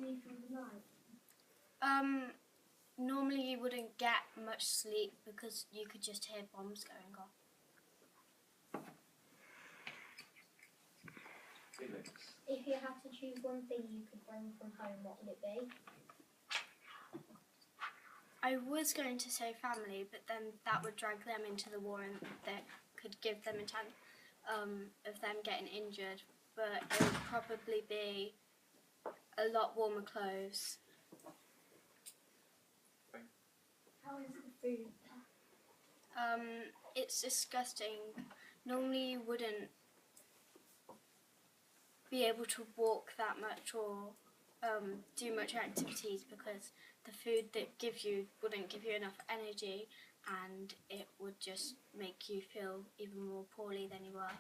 sleep in the night? Normally you wouldn't get much sleep because you could just hear bombs going off. If you had to choose one thing you could bring from home, what would it be? I was going to say family, but then that would drag them into the war and that could give them a chance of them getting injured. But it would probably be a lot warmer clothes. How is the food? It's disgusting. Normally you wouldn't be able to walk that much or do much activities because the food that gives you wouldn't give you enough energy and it would just make you feel even more poorly than you were.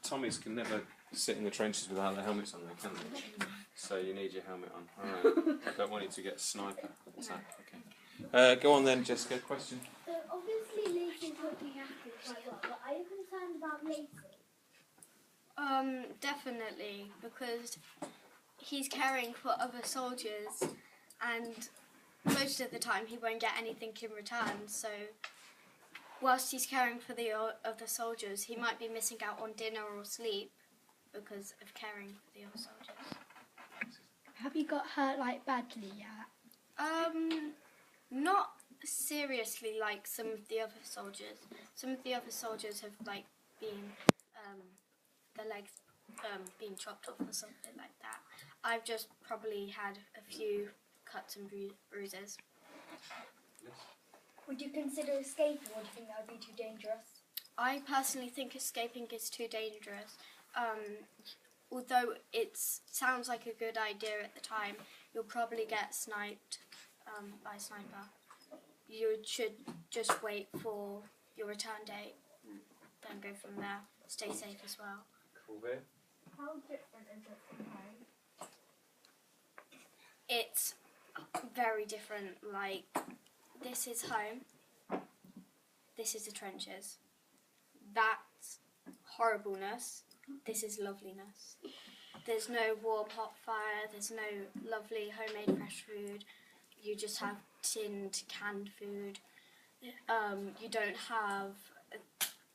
Tommies can never sit in the trenches without their helmets on, can they? So you need your helmet on. Alright. I don't want you to get a sniper attack. Okay. Go on then, Jessica. Question. Obviously, Lucy's looking after you quite well, but are you concerned about Lacey? Definitely, because he's caring for other soldiers and most of the time he won't get anything in return, so whilst he's caring for the other soldiers, he might be missing out on dinner or sleep because of caring for the other soldiers. Have you got hurt badly yet? Not seriously like some of the other soldiers. Some of the other soldiers have been their legs being chopped off or something like that. I've just probably had a few cuts and bruises. Would you consider escaping, or do you think that would be too dangerous? I personally think escaping is too dangerous. Although it sounds like a good idea at the time, you'll probably get sniped by a sniper. You should just wait for your return date and then go from there. Stay safe as well. Cool bit. How different is it from home? It's very different. This is home. This is the trenches. That's horribleness. This is loveliness. There's no warm hot fire. There's no lovely homemade fresh food. You just have tinned, canned food. You don't have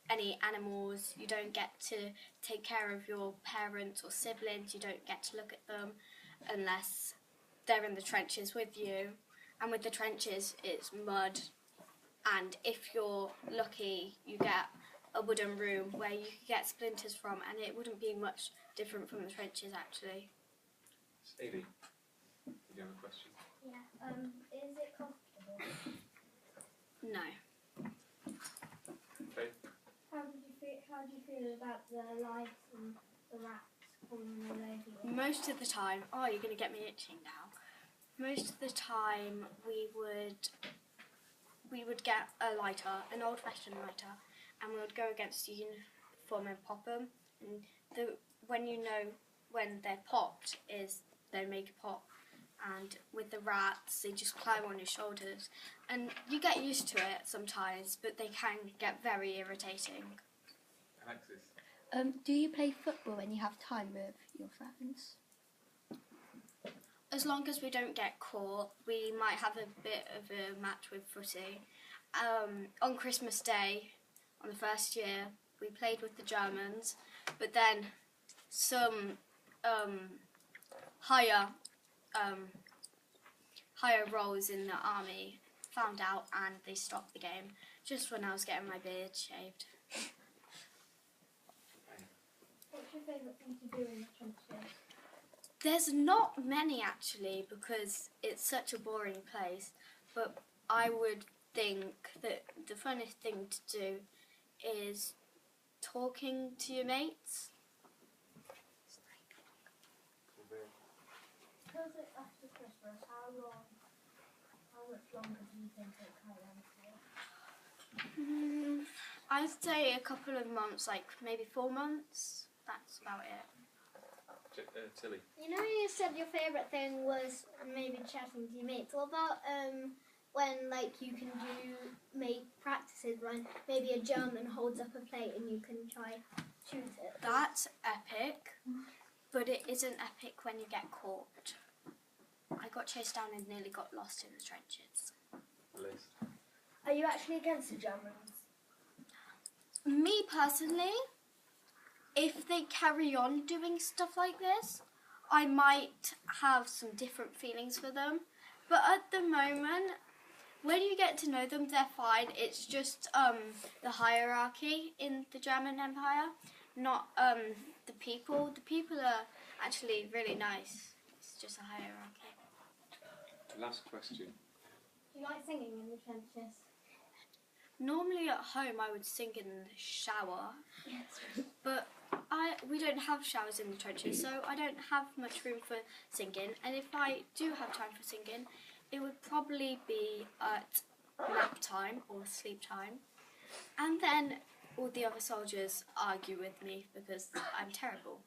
any animals. You don't get to take care of your parents or siblings. You don't get to look at them unless they're in the trenches with you. And with the trenches, it's mud. And if you're lucky, you get a wooden room where you can get splinters from, and it wouldn't be much different from the trenches, actually. Stevie, do you have a question? Yeah. Is it comfortable? No. Okay. How do you feel about the lice and the rats crawling all over you? Most of the time, you're going to get me itching now. Most of the time, we would get a lighter, an old-fashioned lighter, and we would go against the uniform and pop them. And when they're popped is they make a pop. And with the rats, they just climb on your shoulders. And you get used to it sometimes, but they can get very irritating. Alexis? Do you play football when you have time with your friends? As long as we don't get caught, we might have a bit of a match with footy. On Christmas Day, on the first year, we played with the Germans, but then some higher roles in the army found out and they stopped the game just when I was getting my beard shaved. What's your favourite thing to do in the trenches? There's not many actually because it's such a boring place, but I would think that the funnest thing to do is talking to your mates. Because it's after Christmas, how much longer do you think it can last for? I'd say a couple of months, maybe 4 months. That's about it. Tilly? You know, you said your favourite thing was maybe chatting to your mates. What when like you can make practices when maybe a German holds up a plate and you can try shoot it? That's epic, but it isn't epic when you get caught. I got chased down and nearly got lost in the trenches. Liz. Are you actually against the Germans? Me personally, if they carry on doing stuff like this, I might have some different feelings for them. But at the moment, when you get to know them, they're fine. It's just the hierarchy in the German Empire, not the people. The people are actually really nice. It's just a hierarchy. Last question. Do you like singing in the trenches? Normally at home I would sing in the shower, Yes. but we don't have showers in the trenches, so I don't have much room for singing. And if I do have time for singing, it would probably be at nap time or sleep time. And then all the other soldiers argue with me because I'm terrible.